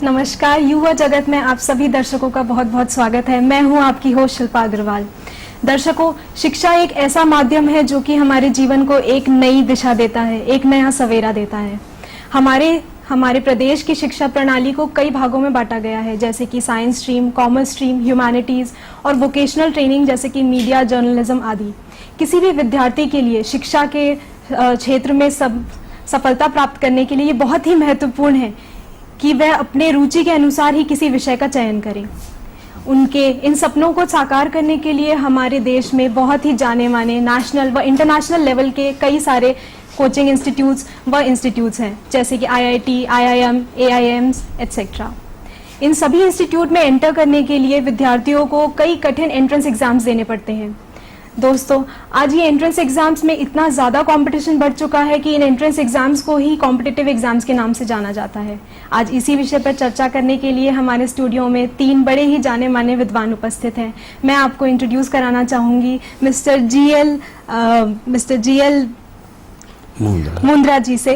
नमस्कार, युवा जगत में आप सभी दर्शकों का बहुत बहुत स्वागत है। मैं हूं आपकी होस्ट शिल्पा अग्रवाल। दर्शकों, शिक्षा एक ऐसा माध्यम है जो कि हमारे जीवन को एक नई दिशा देता है, एक नया सवेरा देता है। हमारे प्रदेश की शिक्षा प्रणाली को कई भागों में बांटा गया है, जैसे कि science stream, commerce stream, humanities और वोकेशनल ट्रेनिंग जैसे कि मीडिया, जर्नलिज्म आदि। किसी भी विद्यार्थी के लिए शिक्षा के क्षेत्र में सफलता प्राप्त करने के लिए ये बहुत ही महत्वपूर्ण है कि वह अपने रुचि के अनुसार ही किसी विषय का चयन करें। उनके इन सपनों को साकार करने के लिए हमारे देश में बहुत ही जाने माने नेशनल व इंटरनेशनल लेवल के कई सारे कोचिंग इंस्टीट्यूट्स हैं, जैसे कि IIT, IIM, AIMs एटसेट्रा। इन सभी इंस्टीट्यूट में एंटर करने के लिए विद्यार्थियों को कई कठिन एंट्रेंस एग्जाम्स देने पड़ते हैं। दोस्तों, आज ये एंट्रेंस एग्जाम्स में इतना ज़्यादा कंपटीशन बढ़ चुका है कि इन एंट्रेंस एग्जाम्स को ही कॉम्पिटिटिव एग्जाम्स के नाम से जाना जाता है। आज इसी विषय पर चर्चा करने के लिए हमारे स्टूडियो में 3 बड़े ही जाने माने विद्वान उपस्थित हैं। मैं आपको इंट्रोड्यूस कराना चाहूँगी mister GL Mundra ji se.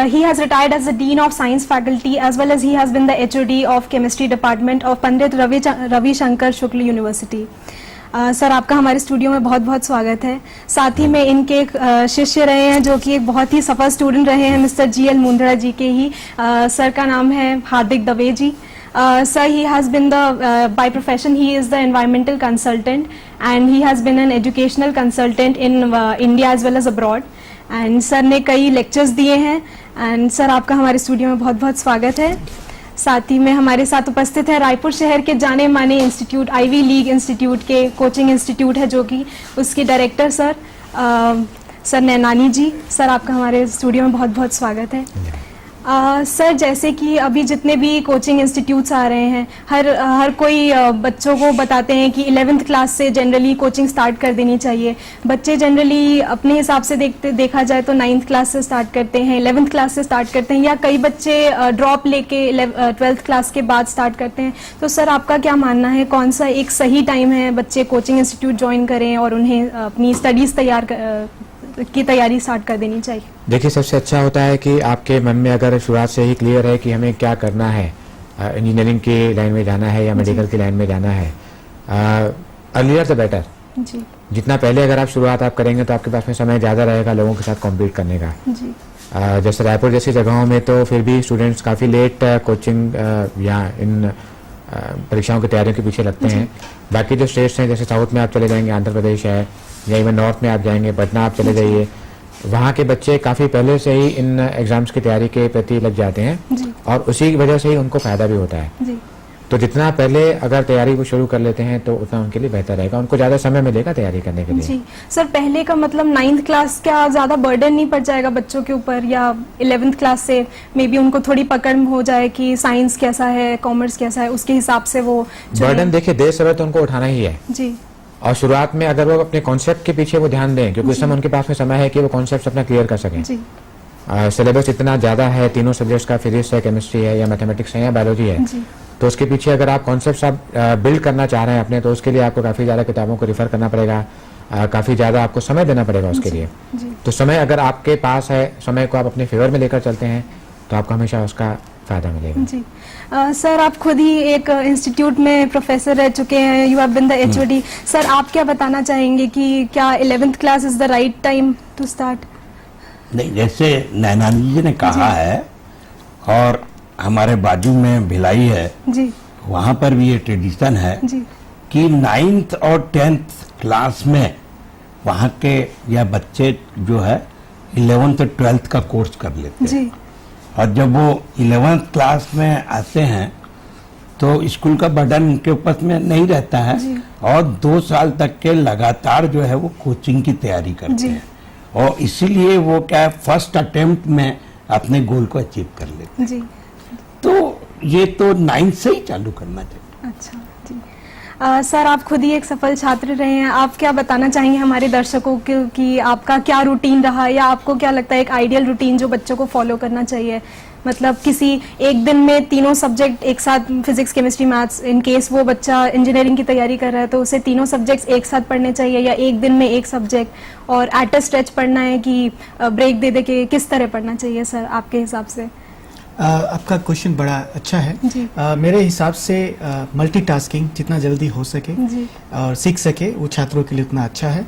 He has retired as the Dean of Science Faculty as well as he has been the HOD of Chemistry Department of Pandit Ravi Shankar Shukla University. Sir, आपका हमारे studio में बहुत बहुत स्वागत है। साथ ही में इनके एक शिष्य रहे हैं जो कि एक बहुत ही सफल स्टूडेंट रहे हैं, मिस्टर GL मुंद्रा जी के ही। सर का नाम है हार्दिक दवे जी। Sir, he has been by profession he is the environmental consultant and he has been an educational consultant in India as well as abroad. And sir ने कई लेक्चर्स दिए हैं। एंड सर, आपका हमारे स्टूडियो में बहुत बहुत स्वागत है। साथ ही में हमारे साथ उपस्थित है रायपुर शहर के जाने माने इंस्टीट्यूट, आईवी लीग इंस्टीट्यूट के कोचिंग इंस्टीट्यूट है जो कि उसके डायरेक्टर सर नैनानी जी। सर, आपका हमारे स्टूडियो में बहुत बहुत स्वागत है। सर, जैसे कि अभी जितने भी कोचिंग इंस्टीट्यूट्स आ रहे हैं, हर कोई बच्चों को बताते हैं कि 11th क्लास से जनरली कोचिंग स्टार्ट कर देनी चाहिए। बच्चे जनरली अपने हिसाब से देखा जाए तो 9th क्लास से स्टार्ट करते हैं, 11th क्लास से स्टार्ट करते हैं, या कई बच्चे ड्रॉप लेके 12th क्लास के बाद स्टार्ट करते हैं। तो सर, आपका क्या मानना है, कौन सा एक सही टाइम है बच्चे कोचिंग इंस्टीट्यूट ज्वाइन करें और उन्हें अपनी स्टडीज़ की तैयारी स्टार्ट कर देनी चाहिए? देखिए, सबसे अच्छा होता है कि आपके मन में अगर शुरुआत से ही क्लियर है कि हमें क्या करना है, इंजीनियरिंग की लाइन में जाना है या मेडिकल की लाइन में जाना है, अर्लियर द बेटर। जितना पहले अगर आप शुरुआत करेंगे तो आपके पास में समय ज़्यादा रहेगा लोगों के साथ कॉम्पीट करने का। जैसे रायपुर जैसी जगहों में तो फिर भी स्टूडेंट्स काफ़ी लेट कोचिंग या इन परीक्षाओं की तैयारियों के पीछे लगते हैं। बाकी जो स्टेट्स हैं, जैसे साउथ में आप चले जाएंगे, आंध्र प्रदेश है, या इवन नॉर्थ में आप जाएंगे, पटना आप चले जाइए, वहाँ के बच्चे काफ़ी पहले से ही इन एग्जाम्स की तैयारी के प्रति लग जाते हैं और उसी की वजह से ही उनको फ़ायदा भी होता है। तो जितना पहले अगर तैयारी को शुरू कर लेते हैं तो उतना उनके लिए बेहतर रहेगा, उनको ज़्यादा समय मिलेगा तैयारी करने के लिए। जी सर, पहले का मतलब 9th क्लास क्या ज़्यादा बर्डन नहीं पड़ जाएगा बच्चों के ऊपर, या 11th क्लास से मे बी उनको थोड़ी पकड़ हो जाए कि साइंस कैसा है, कॉमर्स कैसा है, उसके हिसाब से वो बर्डन देखिए देर सवेर तो उनको उठाना ही है जी। और शुरुआत में अगर वो अपने कॉन्सेप्ट के पीछे वो ध्यान दें, क्योंकि उस समय उनके पास में समय है कि वो कॉन्सेप्ट अपना क्लियर कर सकें। सिलेबस इतना ज़्यादा है, तीनों सब्जेक्ट्स का, फिजिक्स है, केमिस्ट्री है, या मैथमेटिक्स है, या बायोलॉजी है, तो उसके पीछे अगर आप कॉन्सेप्ट्स आप बिल्ड करना चाह रहे हैं अपने, तो उसके लिए आपको काफ़ी ज़्यादा किताबों को रिफ़र करना पड़ेगा, काफ़ी ज़्यादा आपको समय देना पड़ेगा उसके लिए। तो समय अगर आपके पास है, समय को आप अपने फेवर में लेकर चलते हैं तो आपको हमेशा उसका फ़ायदा मिलेगा। जी सर, आप खुद ही एक इंस्टीट्यूट में प्रोफेसर रह चुके हैं, you have been the HOD। Sir, आप क्या बताना चाहेंगे कि क्या 11th class is the right time to start? नहीं, जैसे नैनानी जी ने कहा है, और हमारे बाजू में भिलाई है जी, वहाँ पर भी ये ट्रेडिशन है जी कि 9th और 10th क्लास में वहाँ के या बच्चे जो है 11th और 12th का कोर्स कर लेते हैं जी। और जब वो 11th क्लास में आते हैं तो स्कूल का बर्डन उनके ऊपर में नहीं रहता है और 2 साल तक के लगातार जो है वो कोचिंग की तैयारी करते हैं, और इसीलिए वो क्या फर्स्ट अटेम्प्ट में अपने गोल को अचीव कर लेते हैं जी। तो ये तो 9th से ही चालू करना चाहिए। अच्छा जी। सर, आप खुद ही एक सफल छात्र रहे हैं, आप क्या बताना चाहेंगे हमारे दर्शकों को कि आपका क्या रूटीन रहा, या आपको क्या लगता है एक आइडियल रूटीन जो बच्चों को फॉलो करना चाहिए? मतलब किसी एक दिन में तीनों सब्जेक्ट एक साथ, physics, chemistry, maths, in case वो बच्चा इंजीनियरिंग की तैयारी कर रहा है तो उसे तीनों सब्जेक्ट्स एक साथ पढ़ने चाहिए, या एक दिन में एक सब्जेक्ट, और एट अ स्ट्रेच पढ़ना है कि ब्रेक दे दे के किस तरह पढ़ना चाहिए सर आपके हिसाब से? आपका क्वेश्चन बड़ा अच्छा है। जी। मेरे हिसाब से मल्टीटास्किंग जितना जल्दी हो सके जी। और सीख सके वो छात्रों के लिए उतना अच्छा है।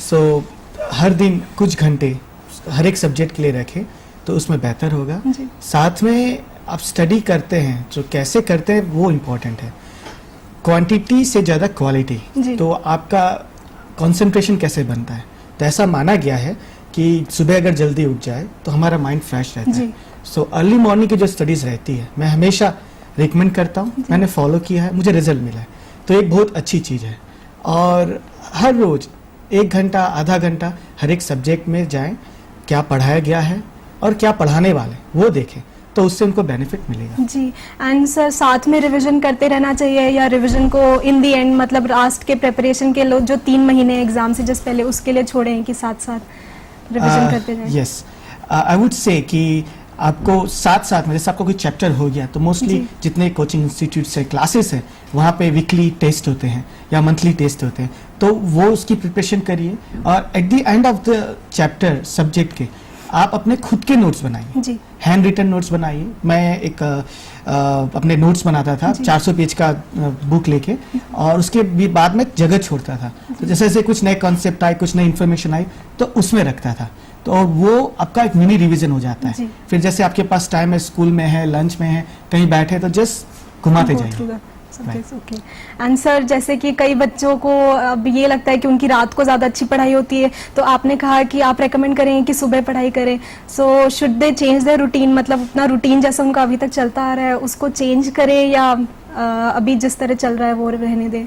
सो हर दिन कुछ घंटे हर एक सब्जेक्ट के लिए रखें तो उसमें बेहतर होगा। जी। साथ में आप स्टडी करते हैं जो कैसे करते हैं वो इम्पोर्टेंट है, क्वांटिटी से ज़्यादा क्वालिटी। जी। तो आपका कंसंट्रेशन कैसे बनता है, तो ऐसा माना गया है कि सुबह अगर जल्दी उठ जाए तो हमारा माइंड फ्रेश रहता जी। है। सो अर्ली मॉर्निंग की जो स्टडीज रहती है मैं हमेशा रिकमेंड करता हूँ, मैंने फॉलो किया है, मुझे रिजल्ट मिला है, तो एक बहुत अच्छी चीज़ है। और हर रोज 1 घंटा आधा घंटा हर एक सब्जेक्ट में जाएं, क्या पढ़ाया गया है और क्या पढ़ाने वाले वो देखें, तो उससे उनको बेनिफिट मिलेगा। जी। एंड सर साथ में रिवीजन करते रहना चाहिए या रिवीजन को इन दी एंड मतलब लास्ट के प्रिपरेशन के लोग जो 3 महीने एग्जाम से जस्ट पहले उसके लिए छोड़े हैं कि साथ साथ रिवीजन करते रहें? यस, आई वुड से कि आपको साथ साथ में जैसे आपको कोई चैप्टर हो गया तो मोस्टली जी। जितने कोचिंग इंस्टीट्यूट्स है क्लासेस है वहाँ पे वीकली टेस्ट होते हैं या मंथली टेस्ट होते हैं, तो वो उसकी प्रिपरेशन करिए और at the end of the chapter subject के आप अपने खुद के नोट्स बनाइए, जी। हैंड रिटन नोट्स बनाइए। मैं एक अपने नोट्स बनाता था 400 पेज का बुक लेके और उसके भी बाद में जगह छोड़ता था, तो जैसे जैसे कुछ नए कॉन्सेप्ट आए, कुछ नई इन्फॉर्मेशन आई तो उसमें रखता था, तो वो आपका एक मिनी रिवीजन हो जाता है। जी। फिर जैसे आपके पास टाइम है, स्कूल में है, लंच में है, कहीं बैठे तो जस्ट घुमाते जाइए। ओके। एंड सर जैसे कि कई बच्चों को अब ये लगता है कि उनकी रात को ज़्यादा अच्छी पढ़ाई होती है, तो आपने कहा कि आप रेकमेंड करें कि सुबह पढ़ाई करें, so should they change their routine, मतलब अपना रूटीन जैसा उनका अभी तक चलता आ रहा है उसको चेंज करें या अभी जिस तरह चल रहा है वो रहने दें?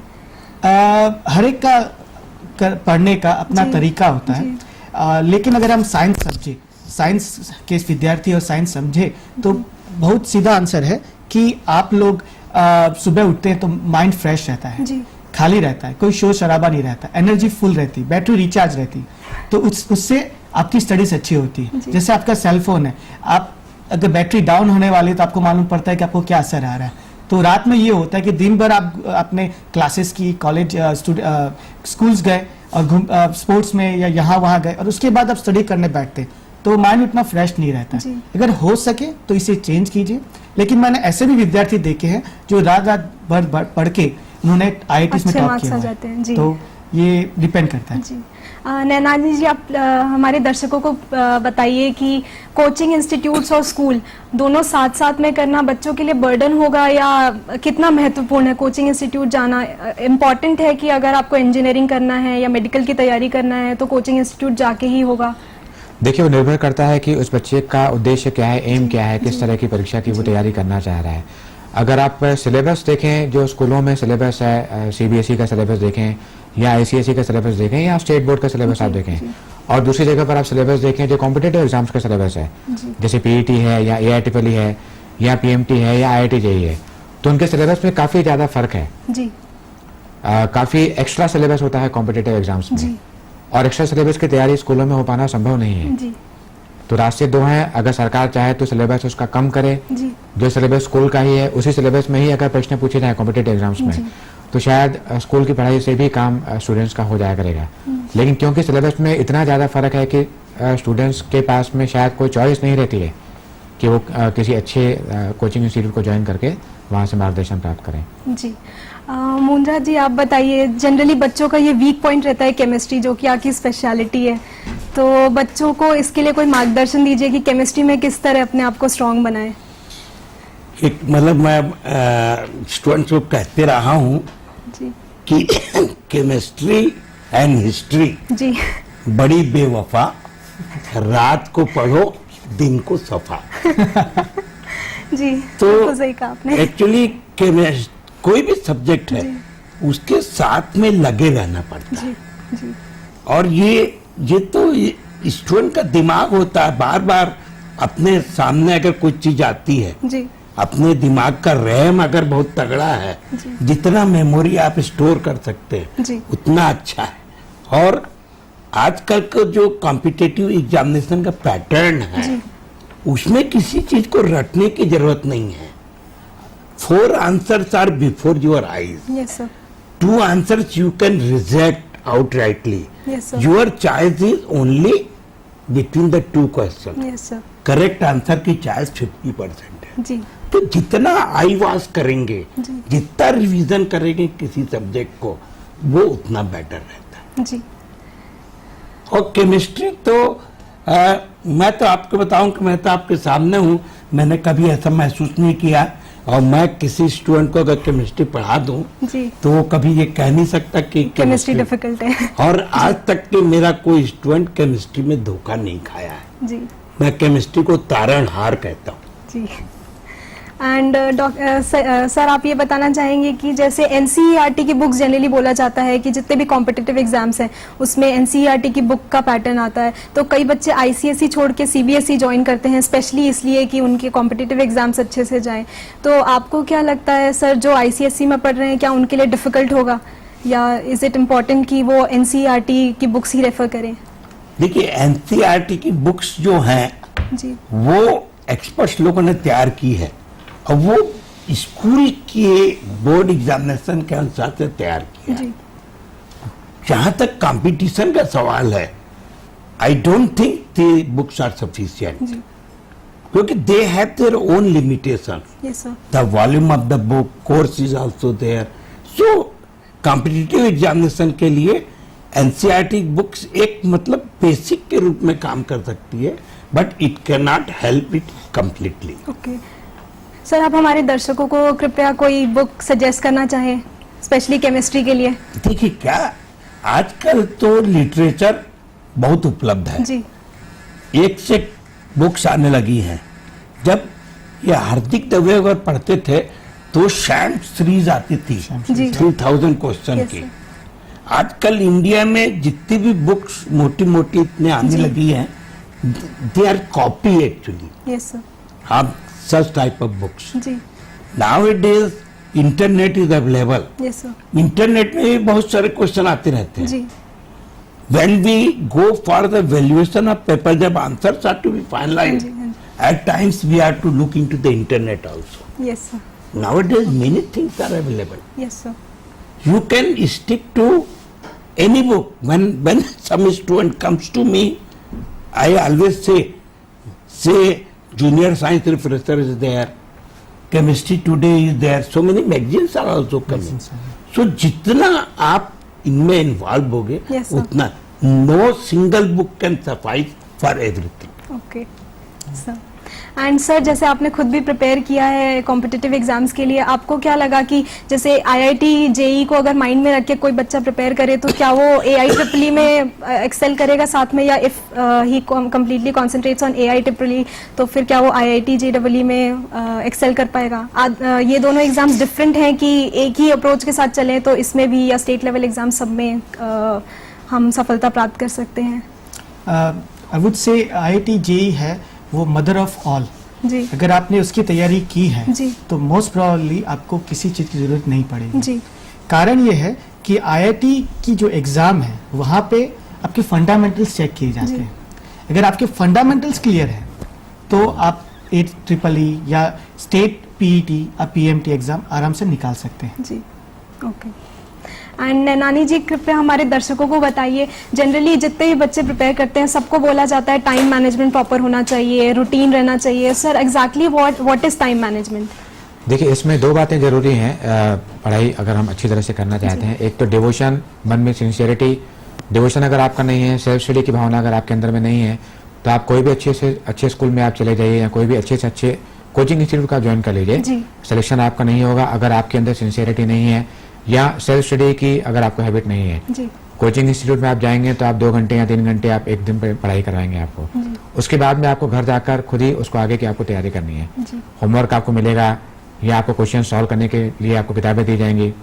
हर एक का पढ़ने का अपना जी। तरीका होता है, लेकिन अगर हम साइंस के विद्यार्थी और साइंस समझे तो बहुत सीधा आंसर है कि आप लोग सुबह उठते हैं तो माइंड फ्रेश रहता है, जी। खाली रहता है, कोई शोर शराबा नहीं रहता, एनर्जी फुल रहती, बैटरी रिचार्ज रहती, तो उससे आपकी स्टडीज अच्छी होती है। जैसे आपका सेल फोन है, आप अगर बैटरी डाउन होने वाली है तो आपको मालूम पड़ता है कि आपको क्या असर आ रहा है। तो रात में ये होता है कि दिन भर आप अपने क्लासेस की, कॉलेज स्कूल्स गए और स्पोर्ट्स में या यहाँ वहाँ गए और उसके बाद आप स्टडी करने बैठते तो माइंड उतना फ्रेश नहीं रहता है। अगर हो सके तो इसे चेंज कीजिए, लेकिन मैंने ऐसे भी विद्यार्थी देखे हैं जो रात रात भर पढ़ के उन्होंने IITs में टॉप किया हुआ है, तो ये डिपेंड करता है। जी। नैनानी जी, आप हमारे दर्शकों को बताइए कि कोचिंग इंस्टीट्यूट्स और स्कूल दोनों साथ साथ में करना बच्चों के लिए बर्डन होगा या कितना महत्वपूर्ण है? कोचिंग इंस्टीट्यूट जाना इम्पॉर्टेंट है कि अगर आपको इंजीनियरिंग करना है या मेडिकल की तैयारी करना है तो कोचिंग इंस्टीट्यूट जाके ही होगा? देखिए, वो निर्भर करता है कि उस बच्चे का उद्देश्य क्या है, एम क्या है, किस तरह की परीक्षा की वो तैयारी करना चाह रहा है। अगर आप सिलेबस देखें, जो स्कूलों में सिलेबस है, CBSE का सिलेबस देखें या ICSE का सिलेबस देखें या स्टेट बोर्ड का सिलेबस आप देखें, और दूसरी जगह पर आप सिलेबस देखें जो कॉम्पिटिटिव एग्जाम्स का सिलेबस है, जैसे PET है या AIEEE है या PMT है या IIT JEE है, तो उनके सिलेबस में काफ़ी ज़्यादा फर्क है। जी। काफ़ी एक्स्ट्रा सिलेबस होता है कॉम्पिटिटिव एग्जाम्स में, और एक्स्ट्रा सिलेबस की तैयारी स्कूलों में हो पाना संभव नहीं है। जी। तो रास्ते दो हैं, अगर सरकार चाहे तो सिलेबस उसका कम करे, जी। जो सिलेबस स्कूल का ही है उसी सिलेबस में ही अगर प्रश्न पूछे जाए कॉम्पिटिटिव एग्जाम्स में, तो शायद स्कूल की पढ़ाई से भी काम स्टूडेंट्स का हो जाया करेगा। लेकिन क्योंकि सिलेबस में इतना ज़्यादा फर्क है कि स्टूडेंट्स के पास में शायद कोई चॉइस नहीं रहती है कि वो किसी अच्छे कोचिंग इंस्टीट्यूट को ज्वाइन करके वहाँ से मार्गदर्शन प्राप्त करें। जी। मुंद्रा जी, आप बताइए, जनरली बच्चों का ये वीक पॉइंट रहता है केमिस्ट्री, जो कि आपकी स्पेशलिटी है, तो बच्चों को इसके लिए कोई मार्गदर्शन दीजिए कि केमिस्ट्री में किस तरह अपने आप को स्ट्रांग बनाए। एक मतलब मैं स्टूडेंट्स को कहते रहा हूँ कि केमिस्ट्री एंड हिस्ट्री जी बड़ी बेवफा, रात को पढ़ो दिन को सफा। जी, तो सही कहा आपने। एक्चुअली कोई भी सब्जेक्ट है उसके साथ में लगे रहना पड़ता है। जी। और ये तो स्टूडेंट का दिमाग होता है, बार बार अपने सामने अगर कोई चीज आती है जी। अपने दिमाग का रैम अगर बहुत तगड़ा है, जितना मेमोरी आप स्टोर कर सकते हैं उतना अच्छा है। और आजकल का जो कॉम्पिटिटिव एग्जामिनेशन का पैटर्न है उसमें किसी चीज को रटने की जरूरत नहीं है। 4 answers are before your eyes. Yes, sir. 2 answers you can reject outrightly. Yes, sir. Your choice is only between the 2 questions. Yes, sir. Correct answer की चॉइस 50% है। जी तो जितना आई वॉश करेंगे, जितना रिवीजन करेंगे किसी सब्जेक्ट को, वो उतना बेटर रहता है। जी और केमिस्ट्री तो मैं तो आपको बताऊं कि मैं तो आपके सामने हूं, मैंने कभी ऐसा महसूस नहीं किया। और मैं किसी स्टूडेंट को अगर केमिस्ट्री पढ़ा दूं जी तो वो कभी ये कह नहीं सकता कि केमिस्ट्री डिफिकल्ट है। और आज तक के मेरा कोई स्टूडेंट केमिस्ट्री में धोखा नहीं खाया है। जी मैं केमिस्ट्री को तारणहार कहता हूँ। जी एंड सर आप ये बताना चाहेंगे कि जैसे एनसीईआरटी की बुक्स जनरली बोला जाता है कि जितने भी कॉम्पिटिटिव एग्जाम्स हैं उसमें एनसीईआरटी की बुक का पैटर्न आता है, तो कई बच्चे आईसीएसई छोड़ के सीबीएसई ज्वाइन करते हैं स्पेशली इसलिए कि उनके कॉम्पिटिटिव एग्जाम्स अच्छे से जाएं। तो आपको क्या लगता है सर, जो आईसीएसई में पढ़ रहे हैं क्या उनके लिए डिफिकल्ट होगा, या इज इट इम्पोर्टेंट कि वो एनसीईआरटी की बुक्स ही रेफर करें? देखिए एनसीईआरटी की बुक्स जो हैं जी वो एक्सपर्ट्स लोगों ने तैयार की है और वो स्कूल के बोर्ड एग्जामिनेशन के अनुसार से तैयार किया है। जी जहां तक कंपटीशन का सवाल है, I don't think the books are sufficient, जी क्योंकि they have their own limitation. Yes sir. The volume of the book, course is also there. So competitive examination के लिए एनसीईआरटी बुक्स एक मतलब बेसिक के रूप में काम कर सकती है, but it can not help it completely. Okay sir, आप हमारे दर्शकों को कृपया कोई बुक सजेस्ट करना चाहें स्पेशली केमिस्ट्री के लिए? देखिए क्या आजकल तो लिटरेचर बहुत उपलब्ध है, जी एक से बुक्स आने लगी हैं। जब ये हार्दिक दवे अगर पढ़ते थे तो शैम्प सीरीज आती थी जी 3000 क्वेश्चन Yes, की। sir. आजकल इंडिया में जितनी भी बुक्स मोटी मोटी इतने आने लगी हैं, they are copy actually yes sir. आप सच टाइप ऑफ बुक्स। जी now it is internet is available, yes sir. Internet में भी बहुत सारे क्वेश्चन आते रहते हैं। जी When we go for the valuation of paper, जब answers are to be finalized, at times we have to look into the internet also. Yes sir. Nowadays, many things are available. Yes sir. You can stick to any book. When some student comes to me, I always say junior science refresher is there, chemistry today is there. So many magazines are also coming. So जितना आप इनमें involve होगे Yes, sir. उतना no single book can suffice for everything. Okay sir. And sir, जैसे आपने खुद भी prepare किया है कॉम्पिटिटिव एग्जाम्स के लिए, आपको क्या लगा कि जैसे आईआईटी जेई को अगर माइंड में रख के कोई बच्चा प्रिपेयर करे तो क्या वो AIEEE में एक्सेल करेगा साथ में, या if he completely concentrates on AIEEE तो फिर क्या वो IIT JEE में एक्सेल कर पाएगा? ये दोनों एग्जाम्स डिफरेंट हैं कि एक ही अप्रोच के साथ चलें तो इसमें भी या स्टेट लेवल एग्जाम सब में हम सफलता प्राप्त कर सकते हैं? I would say IIT JEE है वो मदर ऑफ ऑल। जी अगर आपने उसकी तैयारी की है जी तो मोस्ट प्रोबेबली आपको किसी चीज की जरूरत नहीं पड़ेगी। जी कारण ये है कि IIT की जो एग्जाम है वहां पे आपके फंडामेंटल्स चेक किए जाते जी। हैं। अगर आपके फंडामेंटल्स क्लियर है तो आप AEEE या स्टेट PET या PMT एग्जाम आराम से निकाल सकते हैं। जी ओके। एंड नैनानी जी, कृपया हमारे दर्शकों को बताइए, जनरली जितने भी बच्चे प्रिपेयर करते हैं सबको बोला जाता है टाइम मैनेजमेंट प्रॉपर होना चाहिए, रूटीन रहना चाहिए। Sir exactly what is time management? देखिए इसमें दो बातें जरूरी हैं पढ़ाई अगर हम अच्छी तरह से करना चाहते हैं। एक तो डिवोशन, मन में सिंसियरिटी। डिवोशन अगर आपका नहीं है, सेल्फ स्टडी की भावना अगर आपके अंदर में नहीं है, तो आप कोई भी अच्छे से अच्छे स्कूल में आप चले जाइए या कोई भी अच्छे से अच्छे कोचिंग इंस्टीट्यूट का ज्वाइन कर लीजिए, सिलेक्शन आपका नहीं होगा अगर आपके अंदर सिंसियरिटी नहीं है या सेल्फ स्टडी की अगर आपको हैबिट नहीं है। जी कोचिंग इंस्टीट्यूट में आप जाएंगे तो आप 2 घंटे या 3 घंटे आप एक दिन पे पढ़ाई करवाएंगे आपको, उसके बाद में आपको घर जाकर खुद ही उसको आगे की आपको तैयारी करनी है। होमवर्क आपको मिलेगा या आपको क्वेश्चन सॉल्व करने के लिए आपको किताबें दी जाएंगी।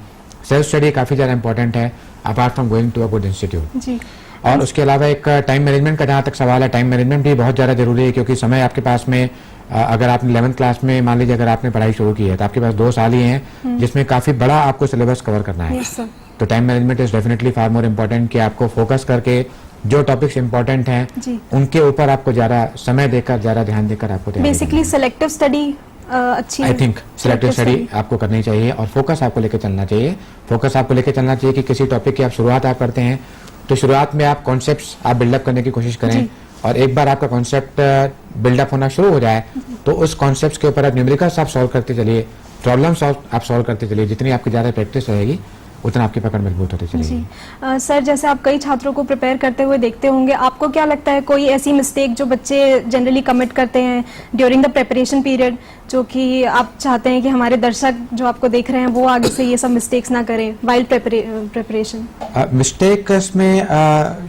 सेल्फ स्टडी काफ़ी ज़्यादा इंपॉर्टेंट है apart from going to a good institute. जी और उसके अलावा एक टाइम मैनेजमेंट का जहाँ तक सवाल है, टाइम मैनेजमेंट भी बहुत ज़्यादा जरूरी है, क्योंकि समय आपके पास में अगर आपने 11th क्लास में मान लीजिए अगर आपने पढ़ाई शुरू की है तो आपके पास 2 साल ही हैं जिसमें काफ़ी बड़ा आपको सिलेबस कवर करना है। Yes sir. तो time management is definitely far more important कि आपको फोकस करके जो टॉपिक्स इंपॉर्टेंट हैं जी उनके ऊपर आपको ज़्यादा समय देकर, ज़्यादा ध्यान देकर आपको तैयारी बेसिकली सेलेक्टिव स्टडी अच्छी आई थिंक सिलेक्टिव स्टडी आपको करनी चाहिए और फोकस आपको लेकर चलना चाहिए। फोकस आपको लेकर चलना चाहिए कि किसी टॉपिक की आप शुरुआत आप करते हैं तो शुरुआत में आप कॉन्सेप्ट्स आप बिल्डअप करने की कोशिश करें, और एक बार आपका कॉन्सेप्ट बिल्डअप होना शुरू हो जाए तो उस कॉन्सेप्ट के ऊपर आप न्यूमेरिकल्स आप सॉल्व करते चलिए, प्रॉब्लम्स आप सॉल्व करते चलिए, जितनी आपकी ज़्यादा प्रैक्टिस रहेगी उतना आपकी पकड़ मजबूत होती चलेगी। जी सर, जैसे आप कई छात्रों को प्रिपेयर करते हुए देखते होंगे, आपको क्या लगता है कोई ऐसी मिस्टेक जो बच्चे जनरली कमिट करते हैं ड्यूरिंग द प्रिपरेशन पीरियड, जो कि आप चाहते हैं कि हमारे दर्शक जो आपको देख रहे हैं वो आगे से ये सब मिस्टेक्स ना करें वाइल प्रिपरेशन? मिस्टेक्स में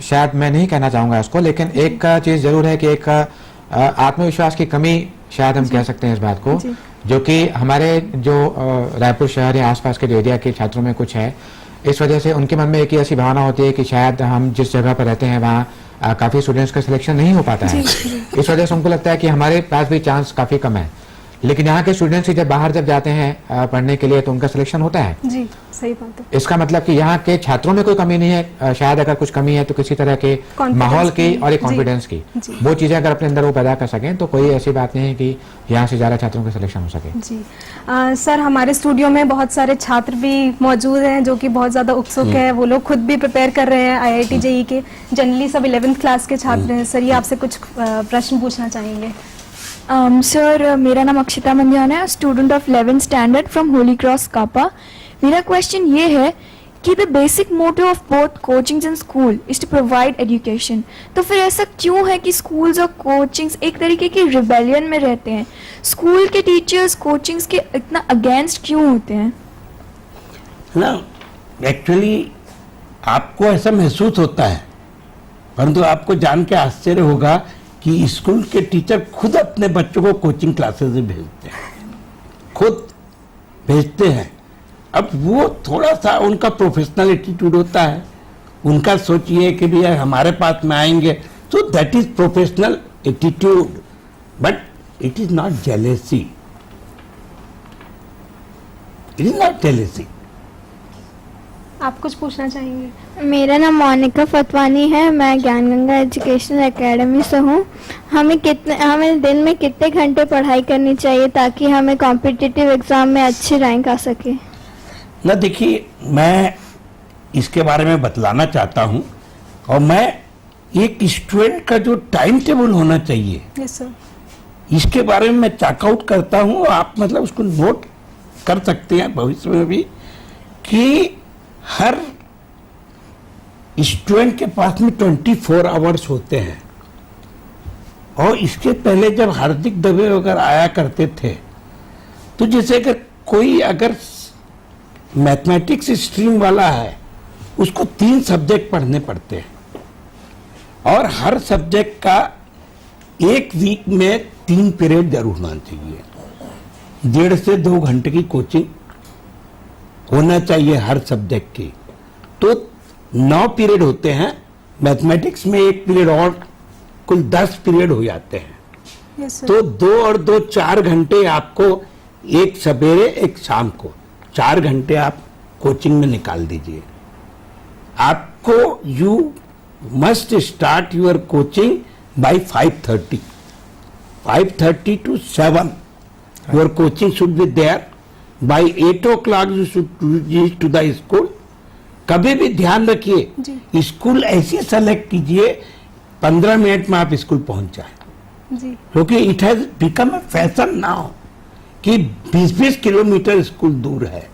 शायद मैं नहीं कहना चाहूँगा इसको, लेकिन एक चीज़ ज़रूर है कि एक आत्मविश्वास की कमी शायद हम कह सकते हैं इस बात को, जो कि हमारे जो रायपुर शहर या आसपास के जो एरिया के छात्रों में कुछ है। इस वजह से उनके मन में एक ही ऐसी भावना होती है कि शायद हम जिस जगह पर रहते हैं वहाँ काफ़ी स्टूडेंट्स का सिलेक्शन नहीं हो पाता है। इस वजह से उनको लगता है कि हमारे पास भी चांस काफ़ी कम है, लेकिन यहाँ के स्टूडेंट्स ही जब बाहर जाते हैं पढ़ने के लिए तो उनका सिलेक्शन होता है। जी सही बात है। इसका मतलब कि यहाँ के छात्रों में कोई कमी नहीं है, शायद अगर कुछ कमी है तो किसी तरह के माहौल की और एक कॉन्फिडेंस की, वो चीज़ें अगर अपने अंदर वो पैदा कर सकें तो कोई ऐसी बात नहीं है कि यहाँ से ज़्यादा छात्रों का सिलेक्शन हो सके। जी सर, हमारे स्टूडियो में बहुत सारे छात्र भी मौजूद हैं जो कि बहुत ज़्यादा उत्सुक है, वो लोग खुद भी प्रिपेयर कर रहे हैं IIT JEE के, जनरली सब 11th क्लास के छात्र हैं। सर, ये आपसे कुछ प्रश्न पूछना चाहेंगे। सर, मेरा नाम अक्षिता मंजाना है, student of 11th standard from holy cross कापा। मेरा क्वेश्चन ये है कि the basic motive of both coachings and school is to provide education, तो फिर ऐसा क्यों है कि स्कूल्स और कोचिंग्स एक तरीके की रिबेलियन में रहते हैं? स्कूल के टीचर्स कोचिंग्स के इतना अगेंस्ट क्यों होते हैं? ना, एक्चुअली आपको ऐसा महसूस होता है, परंतु आपको जान के आश्चर्य होगा कि स्कूल के टीचर खुद अपने बच्चों को कोचिंग क्लासेस में भेजते हैं, खुद भेजते हैं। अब वो थोड़ा सा उनका प्रोफेशनल एटीट्यूड होता है, उनका सोचिए कि भैया हमारे पास में आएंगे, तो that is professional attitude, but it is not jealousy, it is not jealousy. आप कुछ पूछना चाहेंगे? मेरा नाम मोनिका फतवानी है, मैं ज्ञान गंगा एजुकेशनल एकेडमी से हूँ। हमें दिन में कितने घंटे पढ़ाई करनी चाहिए ताकि हमें कॉम्पिटिटिव एग्जाम में अच्छी रैंक आ सके? ना, देखिए, मैं इसके बारे में बतलाना चाहता हूँ, और मैं एक स्टूडेंट का जो टाइम टेबल होना चाहिए, यस सर, इसके बारे में मैं चेकआउट करता हूँ। आप मतलब उसको नोट कर सकते हैं भविष्य में भी, कि हर स्टूडेंट के पास में 24 आवर्स होते हैं। और इसके पहले जब हार्दिक दवे वगैरह आया करते थे, तो जैसे अगर कोई मैथमेटिक्स स्ट्रीम वाला है, उसको 3 सब्जेक्ट पढ़ने पड़ते हैं, और हर सब्जेक्ट का एक वीक में 3 पीरियड जरूर होना चाहिए। 1.5 से 2 घंटे की कोचिंग होना चाहिए हर सब्जेक्ट की। तो 9 पीरियड होते हैं, मैथमेटिक्स में 1 पीरियड और कुल 10 पीरियड हो जाते हैं। Yes sir. तो 2 और 2 4 घंटे आपको, एक सवेरे एक शाम को 4 घंटे आप कोचिंग में निकाल दीजिए। आपको you must start your coaching bye 5:30 to 7 your coaching should be there. By 8 o'clock you should reach to the school. कभी भी ध्यान रखिए, स्कूल ऐसे सेलेक्ट कीजिए 15 मिनट में आप स्कूल पहुंच जाए, क्योंकि it has become a fashion now कि 20-20 किलोमीटर स्कूल दूर है,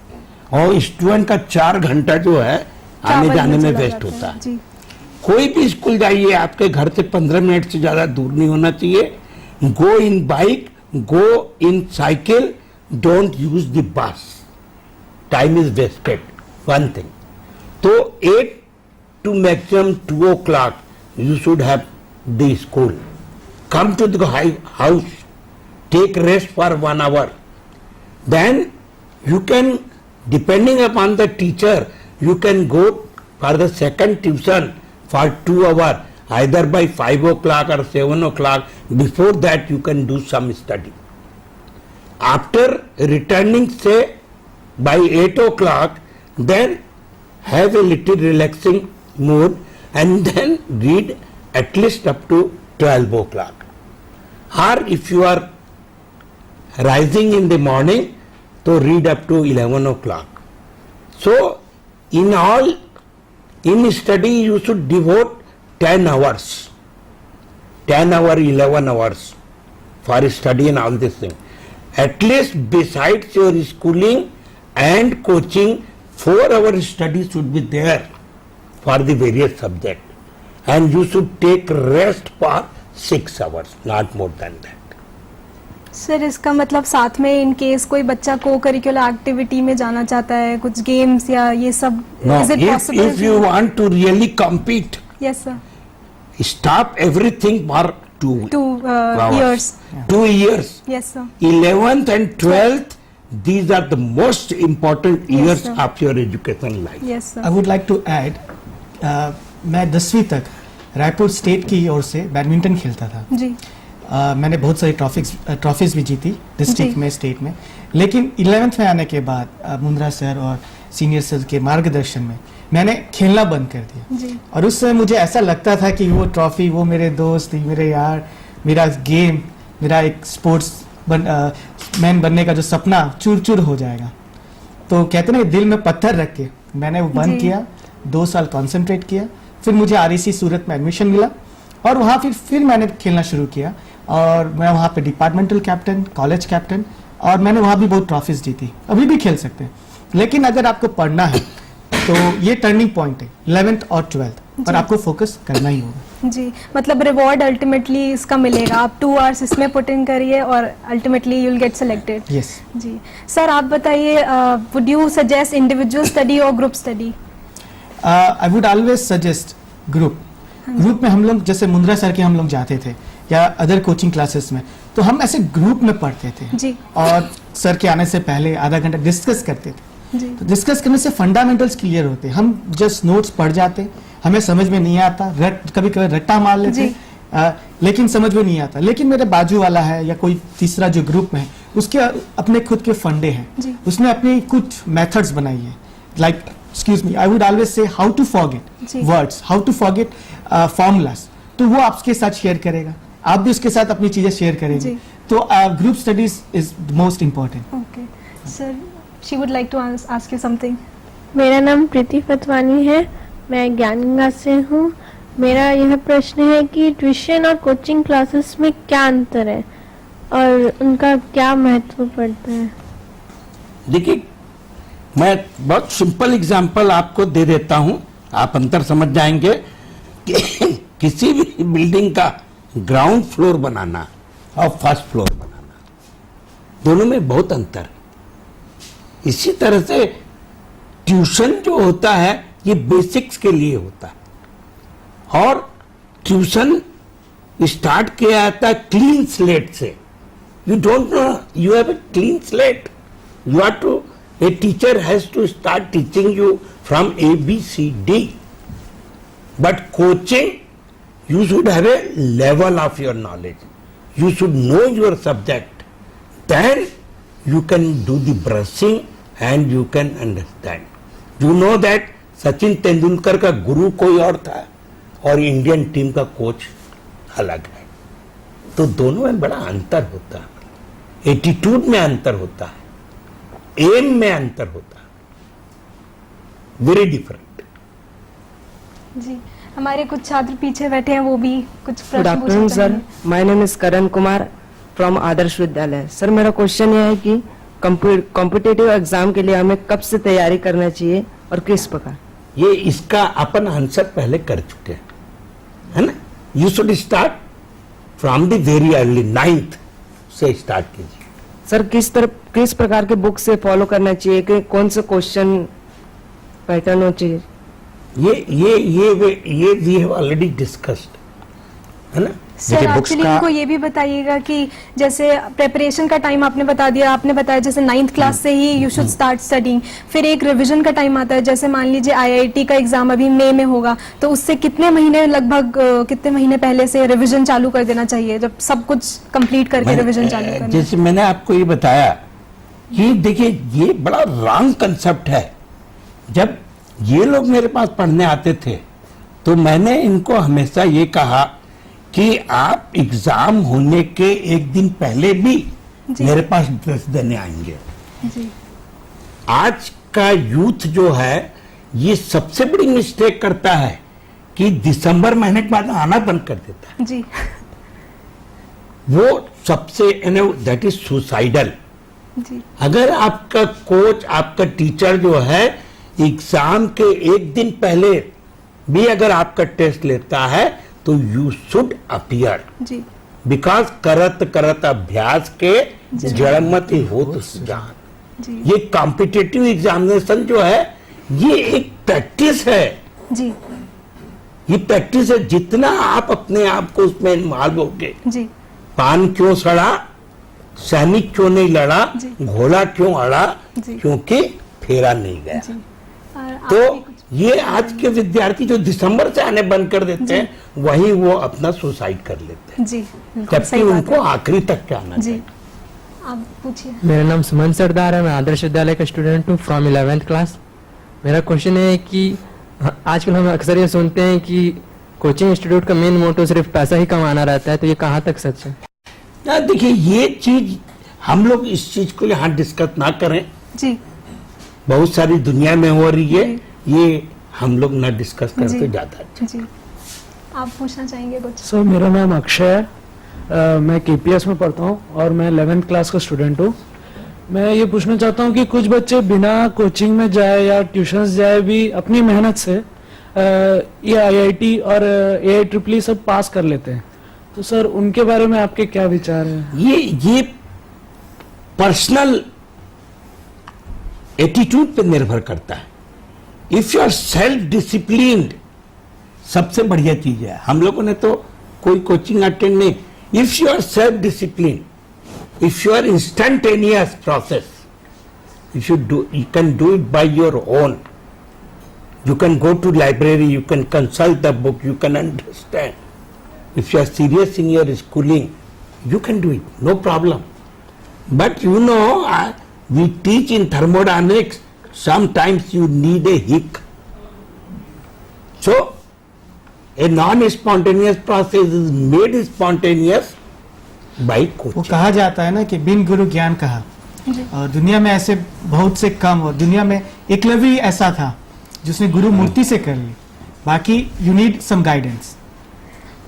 और स्टूडेंट का 4 घंटा जो है आने जाने में वेस्ट होता है। कोई भी स्कूल जाइए, आपके घर से 15 मिनट से ज्यादा दूर नहीं होना चाहिए। Go in bike, go in cycle, don't use the bus, time is wasted, one thing. तो 8 to maximum 2 o'clock you should have the school. Come to the house, take rest for 1 hour. Then you can, depending upon the teacher, you can go for the second tuition for 2 hours, either by 5 o'clock or 7 o'clock. Before that you can do some study. After returning, say by 8 o'clock, then have a little relaxing mood, and then read at least up to 12 o'clock. Or if you are rising in the morning, to read up to 11 o'clock. So in all, in study you should devote 10 hours, 10 hours, 11 hours for study and all this thing. At least besides your schooling and coaching, 4 hours study should be there for the various subject, and you should take rest for 6 hours, not more than that. Sir इसका मतलब साथ में in case कोई बच्चा को curricular activity में जाना चाहता है, कुछ गेम्स या ये सब, No, is it possible? if you want to really compete, Yes sir. stop everything for 2 hours. Years. 2 years. Yes sir. 11th and 12th, these are the most important Yes, years sir. of your education life. Yes sir. I would like to add, मैं 10वीं तक Raipur state की ओर से badminton खेलता था। जी मैंने बहुत सारी ट्रॉफीज भी जीती डिस्ट्रिक्ट जी। में, स्टेट में। लेकिन 11th में आने के बाद मुंद्रा सर और सीनियर सर के मार्गदर्शन में मैंने खेलना बंद कर दिया। जी और उस समय मुझे ऐसा लगता था कि वो ट्रॉफी, वो मेरे दोस्त, मेरे यार, मेरा गेम, मेरा एक स्पोर्ट्स मैन बनने का जो सपना चूर चूर हो जाएगा। तो कहते ना, दिल में पत्थर रख के मैंने वो बंद जी। किया, 2 साल कंसंट्रेट किया। फिर मुझे REC सूरत में एडमिशन मिला और वहाँ फिर मैंने खेलना शुरू किया, और मैं वहाँ पे डिपार्टमेंटल कैप्टन, कॉलेज कैप्टन, और मैंने वहाँ भी बहुत ट्रॉफीज जीती। अभी भी खेल सकते हैं, लेकिन अगर आपको पढ़ना है तो ये टर्निंग पॉइंट है 11th और 12th, और आपको फोकस करना ही होगा। जी, मतलब रिवॉर्ड अल्टीमेटली इसका मिलेगा। आप 2 hours इसमें पुट इन करिए और ultimately you will get selected. Yes. जी सर, आप बताइए, would you suggest individual study और group study? I would always suggest group. Group में हम लोग, जैसे मुंद्रा सर के हम लोग जाते थे या अदर कोचिंग क्लासेस में, तो हम ऐसे ग्रुप में पढ़ते थे जी। और सर के आने से पहले आधा घंटा डिस्कस करते थे। जी तो डिस्कस करने से फंडामेंटल्स क्लियर होते। हम जस्ट नोट्स पढ़ जाते, हमें समझ में नहीं आता, कभी कभी रट्टा मार लेते, लेकिन समझ में नहीं आता। लेकिन मेरे बाजू वाला है या कोई तीसरा जो ग्रुप में है, उसके अपने खुद के फंडे हैं, जी। उसने अपनी कुछ मेथड्स बनाई है। Like, excuse me, I would always say how to forget जी। Words, how to forget formulas. तो वो आपके साथ शेयर करेगा, आप भी उसके साथ अपनी चीजें शेयर करेंगे। जी। तो group studies is most important. Okay sir, she would like to ask you something. मेरा नाम प्रीति फतवानी है, मैं ज्ञानगंगा से हूँ। मेरा यह प्रश्न है कि ट्यूशन और कोचिंग क्लासेस में क्या अंतर है और उनका क्या महत्व पड़ता है? देखिए, मैं बहुत सिंपल एग्जांपल आपको दे देता हूं, आप अंतर समझ जाएंगे कि किसी भी बिल्डिंग का ग्राउंड फ्लोर बनाना और फर्स्ट फ्लोर बनाना, दोनों में बहुत अंतर है। इसी तरह से ट्यूशन जो होता है ये बेसिक्स के लिए होता है, और ट्यूशन स्टार्ट किया जाता है क्लीन स्लेट से। You don't know, you have a clean slate, you are to, a teacher has to start teaching you from A, B, C, D. But coaching, you should have a level of your knowledge. You should know your subject. Then you can do the brushing and you can understand. You know that Sachin Tendulkar का गुरु कोई और था और Indian team का coach अलग है। तो दोनों में बड़ा अंतर होता है, एटीट्यूड में अंतर होता है, एम में अंतर होता है, वेरी डिफरेंट। जी, हमारे कुछ छात्र पीछे बैठे हैं, वो भी कुछ गुड प्रश्न आफ्टरनून पूछना सर, चाहेंगे। My name is Karan Kumar from Adarsh Vidyalaya. Sir, मेरा क्वेश्चन ये है कि कॉम्पिटिटिव एग्जाम के लिए हमें कब से तैयारी करना चाहिए और किस प्रकार? ये इसका अपन आंसर पहले कर चुके हैं, है ना। You should start from the very early, 9th से स्टार्ट कीजिए। सर, किस प्रकार के बुक से फॉलो करना चाहिए, कि कौन से क्वेश्चन पैटर्न हो चाहिए? ये वी हैव ऑलरेडी डिस्कस्ड, है ना। सर देखिए, books एक्चुअली का- इनको ये भी बताइएगा कि जैसे प्रेपरेशन का टाइम आपने बता दिया, आपने बताया जैसे 9th क्लास से ही यू शुड स्टार्ट स्टडिंग। फिर एक रिवीजन का टाइम आता है, जैसे मान लीजिए IIT का एग्जाम अभी मई में होगा, तो उससे कितने महीने लगभग कितने महीने पहले से रिवीजन चालू कर देना चाहिए, जब सब कुछ कंप्लीट करके रिवीजन चालू करना? जैसे मैंने आपको ये बताया कि देखिए, ये बड़ा रॉन्ग कंसेप्ट है। जब ये लोग मेरे पास पढ़ने आते थे तो मैंने इनको हमेशा ये कहा कि आप एग्जाम होने के एक दिन पहले भी मेरे पास ड्रेस देने आएंगे। जी आज का यूथ जो है ये सबसे बड़ी मिस्टेक करता है कि दिसंबर महीने के बाद आना बंद कर देता है। जी वो सबसे दैट इज सुसाइडल। जी अगर आपका कोच, आपका टीचर जो है एग्जाम के एक दिन पहले भी अगर आपका टेस्ट लेता है तो यू शुड अपीयर, जी बिकॉज करत करत अभ्यास के जड़मति होत सुजान। जी ये कॉम्पिटिटिव एग्जामिनेशन जो है ये एक प्रैक्टिस है, जी ये प्रैक्टिस है। जितना आप अपने आप को उसमें इन्वॉल्व होगे, जी पान क्यों सड़ा, सैनिक क्यों नहीं लड़ा, जी। घोड़ा क्यों अड़ा, जी। क्योंकि फेरा नहीं गया। जी और आप तो भी कुछ- ये आज के विद्यार्थी जो दिसंबर से आने बंद कर देते हैं वही वो अपना सुसाइड कर लेते हैं, जी बिल्कुल जबकि सही बात उनको है। आखिरी तक जाना जी चाहिए। आप पूछिए। मेरा नाम सुमन सरदार है, मैं आदर्श विद्यालय का स्टूडेंट हूँ फ्रॉम 11th क्लास। मेरा क्वेश्चन है कि आजकल हम अक्सर ये सुनते हैं कि कोचिंग इंस्टीट्यूट का मेन मोटो सिर्फ पैसा ही कमाना रहता है, तो ये कहाँ तक सच है? ना देखिए, ये चीज हम लोग इस चीज को यहाँ डिस्कस ना करें, जी बहुत सारी दुनिया में हो रही है, ये हम लोग ना डिस्कस करते जी। ज्यादा अच्छा। जी आप पूछना चाहेंगे कुछ? सर मेरा नाम अक्षय है, मैं केपीएस में पढ़ता हूँ और मैं 11th क्लास का स्टूडेंट हूँ। मैं ये पूछना चाहता हूँ कि कुछ बच्चे बिना कोचिंग में जाए या ट्यूशंस जाए भी अपनी मेहनत से ये आईआईटी और AIEEE सब पास कर लेते हैं, तो सर उनके बारे में आपके क्या विचार हैं? ये पर्सनल एटीट्यूड पे निर्भर करता है। If you are self disciplined, सबसे बढ़िया चीज है। हम लोगों ने तो कोई कोचिंग अटेंड नहीं। If you are self discipline, if you are instantaneous process, if you can do it by your own, you can go to library, you can consult the book, you can understand. If you are serious in your schooling, you can do it, no problem. But you know, we teach in thermodynamics, sometimes you need a hic. So, a non-spontaneous process is made spontaneous by वो coaching. कहा जाता है ना कि बिन गुरु ज्ञान कहा, और दुनिया में ऐसे बहुत से कम, और दुनिया में एकलव्य ही ऐसा था जिसने गुरु मूर्ति से कर ली, बाकी यू नीड सम गाइडेंस।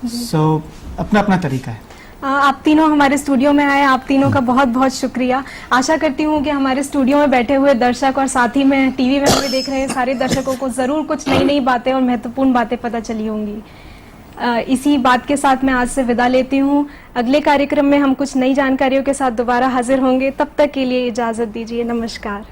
सो अपना अपना तरीका है। आप तीनों हमारे स्टूडियो में आए, आप तीनों का बहुत बहुत शुक्रिया। आशा करती हूँ कि हमारे स्टूडियो में बैठे हुए दर्शक और साथ ही में टीवी में हमें देख रहे सारे दर्शकों को जरूर कुछ नई नई बातें और महत्वपूर्ण बातें पता चली होंगी। इसी बात के साथ मैं आज से विदा लेती हूँ। अगले कार्यक्रम में हम कुछ नई जानकारियों के साथ दोबारा हाजिर होंगे, तब तक के लिए इजाजत दीजिए। नमस्कार।